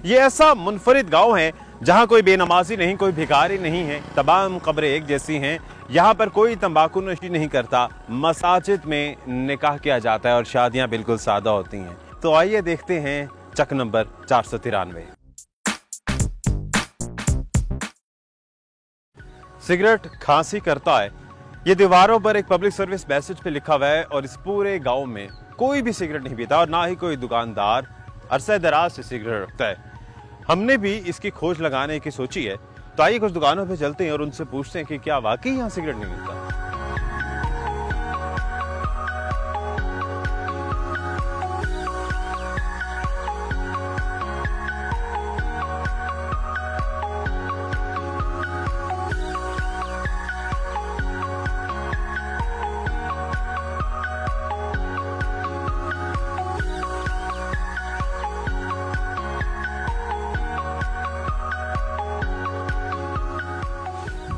ये ऐसा मुनफरिद गांव है जहां कोई बेनमाजी नहीं, कोई भिखारी नहीं है, तमाम कब्रें एक जैसी हैं। यहाँ पर कोई तंबाकू नशी नहीं करता, मसाजिद में निकाह किया जाता है और शादियां बिल्कुल सादा होती हैं। तो आइए देखते हैं चक नंबर 493। सिगरेट खांसी करता है, ये दीवारों पर एक पब्लिक सर्विस मैसेज पे लिखा हुआ है और इस पूरे गांव में कोई भी सिगरेट नहीं पीता और ना ही कोई दुकानदार अरसे दराज से सिगरेट रखता है। हमने भी इसकी खोज लगाने की सोची है, तो आइए कुछ दुकानों पे चलते हैं और उनसे पूछते हैं कि क्या वाकई यहाँ सिगरेट नहीं मिलता।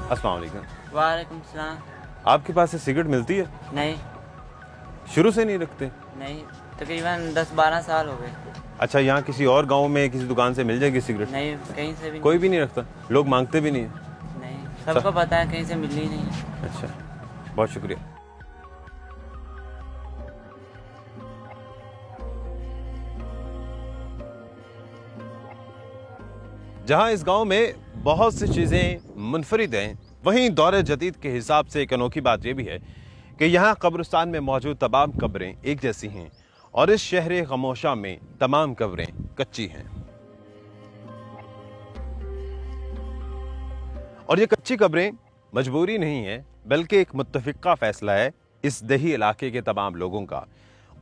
अस्सलाम वालेकुम। वालेकुम सलाम। आपके पास से सिगरेट मिलती है? नहीं। शुरू से नहीं रखते? नहीं, तकरीबन 10-12 साल हो गए। अच्छा, यहाँ किसी और गांव में किसी दुकान से मिल जाएगी सिगरेट? नहीं, कहीं से भी कोई भी नहीं रखता, लोग मांगते भी नहीं है? नहीं, सबको पता है, कहीं से मिल ही नहीं। अच्छा, बहुत शुक्रिया। जहां इस गांव में बहुत सी चीजें मुनफरिद हैं, वहीं दौर जदीद के हिसाब से एक अनोखी बात यह भी है कि यहाँ कब्रिस्तान में मौजूद तमाम कब्रें एक जैसी हैं और इस शहर खामोशा में तमाम कब्रें कच्ची हैं। और ये कच्ची कब्रें मजबूरी नहीं है, बल्कि एक मुत्तफिका फैसला है इस दही इलाके के तमाम लोगों का।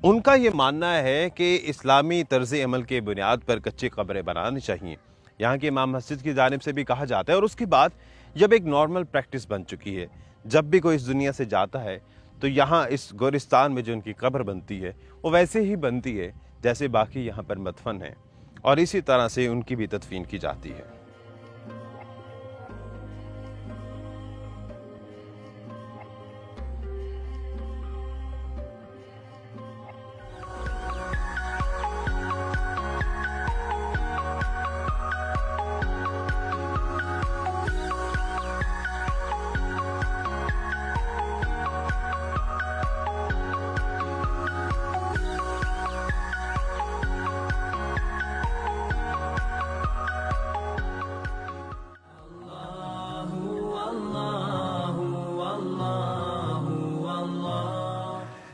उनका ये मानना है कि इस्लामी तर्ज अमल के बुनियाद पर कच्ची कब्रें बनानी चाहिए। यहाँ की इमाम मस्जिद की जानिब से भी कहा जाता है और उसके बाद जब एक नॉर्मल प्रैक्टिस बन चुकी है, जब भी कोई इस दुनिया से जाता है तो यहाँ इस गोरिस्तान में जो उनकी कब्र बनती है वो वैसे ही बनती है जैसे बाकी यहाँ पर मदफन है और इसी तरह से उनकी भी तदफीन की जाती है।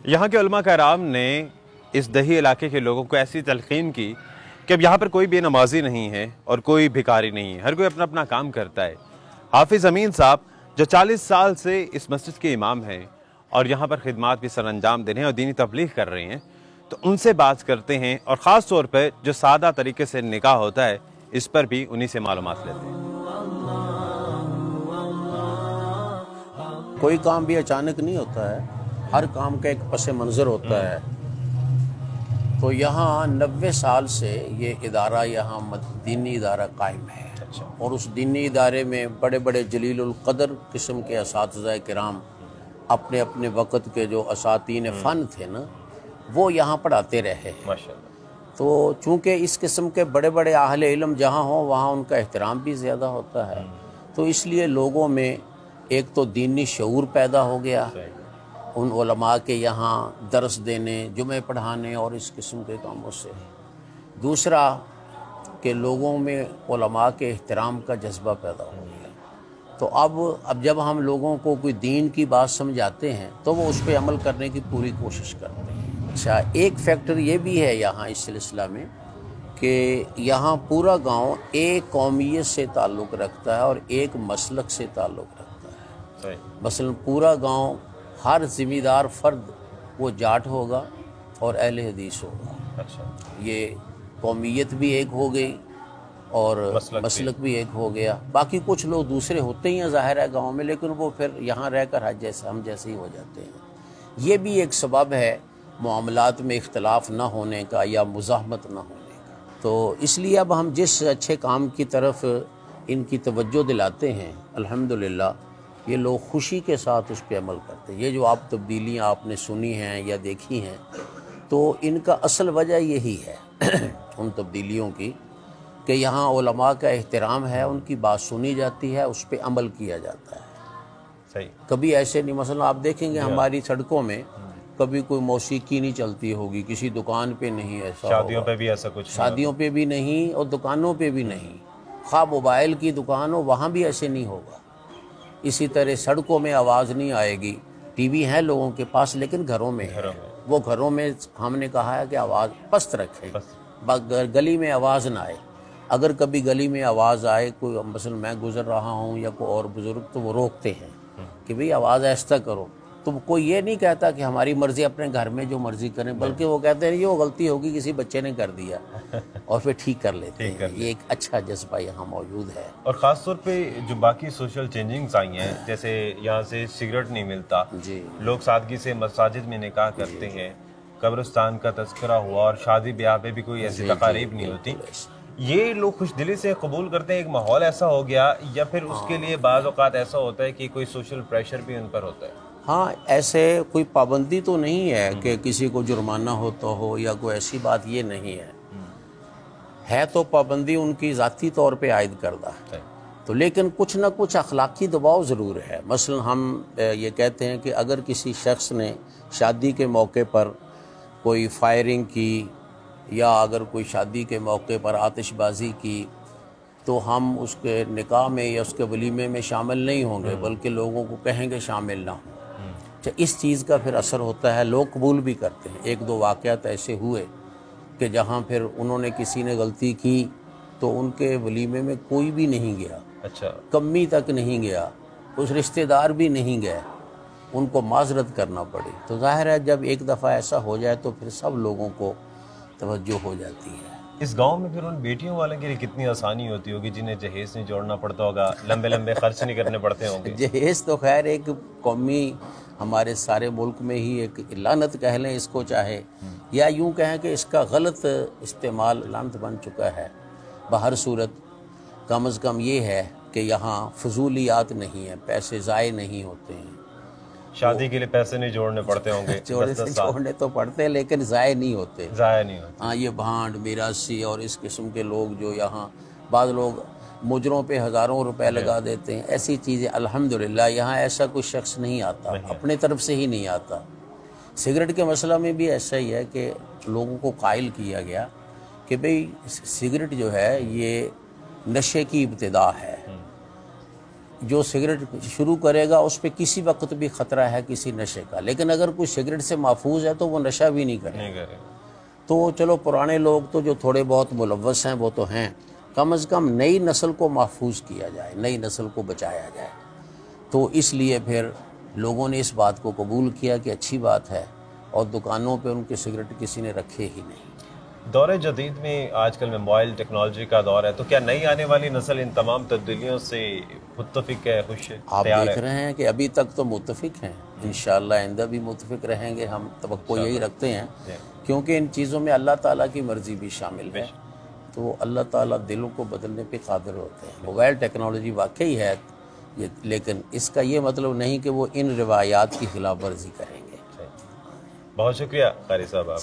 यहाँ के उलमा कराम ने इस दही इलाके के लोगों को ऐसी तलकीन की कि अब यहाँ पर कोई बेनमाजी नहीं है और कोई भिखारी नहीं है, हर कोई अपना अपना काम करता है। हाफिज अमीन साहब जो 40 साल से इस मस्जिद के इमाम हैं और यहाँ पर खिदमात भी सर अंजाम दे रहे हैं और दीनी तबलीग कर रहे हैं, तो उनसे बात करते हैं और ख़ास तौर पर जो सादा तरीके से निकाह होता है इस पर भी उन्हीं से मालूमात लेते हैं। कोई काम भी अचानक नहीं होता है, हर काम का एक पस मंज़र होता है। तो यहाँ 90 साल से ये इदारा यहाँ दीनी इदारा कायम है। अच्छा। और उस दीनी इदारे में बड़े बड़े जलीलुल क़दर किस्म के असातिज़ा किराम अपने अपने वक़्त के जो असातीन फ़न थे ना, वो यहाँ पढ़ाते रहे। माशाअल्लाह। तो चूँकि इस किस्म के बड़े बड़े अहले इल्म जहाँ हों वहाँ उनका एहतराम भी ज़्यादा होता है, तो इसलिए लोगों में एक तो दीनी शऊर पैदा हो गया उन उलमा के यहाँ दर्स देने, जुमे पढ़ाने और इस किस्म के कामों से। दूसरा कि लोगों में उलमा के एहतराम का जज्बा पैदा हो गया। तो अब जब हम लोगों को कोई दीन की बात समझाते हैं तो वो उस पर अमल करने की पूरी कोशिश करते हैं। अच्छा, एक फैक्टर ये भी है यहाँ इस सिलसिला में कि यहाँ पूरा गांव एक कौमियत से ताल्लुक़ रखता है और एक मसलक से ताल्लुक़ रखता है। मसलन पूरा गांव हर ज़िम्मेदार फ़र्द वो जाट होगा और अहले हदीस होगा। अच्छा। ये कौमियत भी एक हो गई और मसलक भी एक हो गया। बाकी कुछ लोग दूसरे होते ही हैं ज़ाहिर है गांव में, लेकिन वो फिर यहाँ रहकर हम जैसे ही हो जाते हैं। ये भी एक सबब है मामलात में इख्तलाफ ना होने का या मुज़ाहमत ना होने का। तो इसलिए अब हम जिस अच्छे काम की तरफ इनकी तवज्जो दिलाते हैं, अल्हम्दुलिल्लाह ये लोग खुशी के साथ उस पर अमल करते हैं। ये जो आप तब्दीलियाँ आपने सुनी हैं या देखी हैं, तो इनका असल वजह यही है उन तब्दीलियों की कि यहाँ उलमा का एहतराम है, उनकी बात सुनी जाती है, उस पर अमल किया जाता है। सही। कभी ऐसे नहीं, मसलन आप देखेंगे हमारी सड़कों में कभी कोई मौसीकी नहीं चलती होगी, किसी दुकान पे नहीं ऐसा, शादियों पे भी ऐसा कुछ, शादियों पे भी नहीं और दुकानों पे भी नहीं, खा मोबाइल की दुकान हो वहाँ भी ऐसे नहीं होगा। इसी तरह सड़कों में आवाज़ नहीं आएगी, टीवी है लोगों के पास लेकिन घरों में है, वो घरों में हमने कहा है कि आवाज़ पस्त रखें, गली में आवाज़ ना आए। अगर कभी गली में आवाज़ आए, कोई मसलन मैं गुजर रहा हूँ या कोई और बुजुर्ग, तो वो रोकते हैं कि भाई आवाज़ ऐसा करो। तो कोई ये नहीं कहता कि हमारी मर्जी, अपने घर में जो मर्जी करें, बल्कि वो कहते हैं ये वो गलती होगी, किसी बच्चे ने कर दिया, और फिर ठीक कर लेते हैं। ये एक अच्छा जज्बा यहाँ मौजूद है। और ख़ास तौर पे जो बाकी सोशल चेंजिंग्स आई हैं, जैसे यहाँ से सिगरेट नहीं मिलता जी, लोग सादगी से मसाजिद में निकाह करते हैं, कब्रिस्तान का तज़किरा हुआ, और शादी ब्याह पे भी कोई ऐसी तकारीब नहीं होती, ये लोग खुश दिली से कबूल करते हैं। एक माहौल ऐसा हो गया, या फिर उसके लिए बाज़ औक़ात ऐसा होता है कि कोई सोशल प्रेशर भी उन पर होता है? हाँ, ऐसे कोई पाबंदी तो नहीं है कि किसी को जुर्माना होता हो या कोई ऐसी बात, ये नहीं है तो पाबंदी उनकी ज़ाती तौर पे आयद करदा है, तो लेकिन कुछ ना कुछ अखलाकी दबाव ज़रूर है। मसलन हम ये कहते हैं कि अगर किसी शख्स ने शादी के मौके पर कोई फायरिंग की, या अगर कोई शादी के मौके पर आतिशबाजी की, तो हम उसके निकाह में या उसके वलीमे में शामिल नहीं होंगे, बल्कि लोगों को कहेंगे शामिल ना हो। तो इस चीज़ का फिर असर होता है, लोग कबूल भी करते हैं। एक दो वाक़यात ऐसे हुए कि जहाँ फिर उन्होंने, किसी ने गलती की तो उनके वलीमे में कोई भी नहीं गया, अच्छा, कमी तक नहीं गया, उस रिश्तेदार भी नहीं गए, उनको माजरत करना पड़ी। तो जाहिर है जब एक दफ़ा ऐसा हो जाए तो फिर सब लोगों को तवज्जो हो जाती है। इस गांव में फिर उन बेटियों वाले के लिए कितनी आसानी होती होगी, जिन्हें जहेज नहीं जोड़ना पड़ता होगा, लंबे लंबे खर्च नहीं करने पड़ते होंगे। जहेज तो खैर एक कौमी, हमारे सारे मुल्क में ही एक लानत कह लें इसको, चाहे या यूं कहें कि इसका गलत इस्तेमाल लानत बन चुका है। बहर सूरत कम अज़ कम ये है कि यहाँ फजूलियात नहीं है, पैसे ज़ाय नहीं होते हैं। शादी के लिए पैसे नहीं जोड़ने पड़ते होंगे। जोड़ने तो पड़ते हैं लेकिन ज़ाय नहीं होते, ज़ाय नहीं होते। हाँ, ये भांड मिरासी और इस किस्म के लोग जो यहाँ, बाद लोग मुजरों पे हज़ारों रुपए लगा देते हैं, ऐसी चीज़ें अल्हम्दुलिल्लाह यहाँ ऐसा कोई शख्स नहीं आता, अपने तरफ से ही नहीं आता। सिगरेट के मसला में भी ऐसा ही है कि लोगों को कायल किया गया कि भाई सिगरेट जो है ये नशे की इब्तिदा है, जो सिगरेट शुरू करेगा उस पर किसी वक्त भी ख़तरा है किसी नशे का, लेकिन अगर कोई सिगरेट से महफूज है तो वो नशा भी नहीं करेगा। तो चलो पुराने लोग तो जो थोड़े बहुत मुलव्वस हैं वो तो हैं, कम अज़ कम नई नस्ल को महफूज किया जाए, नई नस्ल को बचाया जाए। तो इसलिए फिर लोगों ने इस बात को कबूल किया कि अच्छी बात है, और दुकानों पे उनके सिगरेट किसी ने रखे ही नहीं। दौरे जदीद में आजकल में मोबाइल टेक्नोलॉजी का दौर है, तो क्या नई आने वाली नस्ल इन तमाम तब्दीलियों से मुत्तफिक है, खुश है? आप देख रहे हैं कि अभी तक तो मुत्तफिक हैं, इंशाअल्लाह आइंदा भी मुत्तफिक रहेंगे, हम तवक्को यही रखते हैं, क्योंकि इन चीज़ों में अल्लाह ताला की मर्ज़ी भी शामिल है। तो अल्लाह ताला दिलों को बदलने पे कादिर होते हैं। मोबाइल टेक्नोलॉजी वाकई है ये, लेकिन इसका ये मतलब नहीं कि वो इन रिवायात की खिलाफ वर्जी करेंगे। बहुत शुक्रिया कारी साहब आप।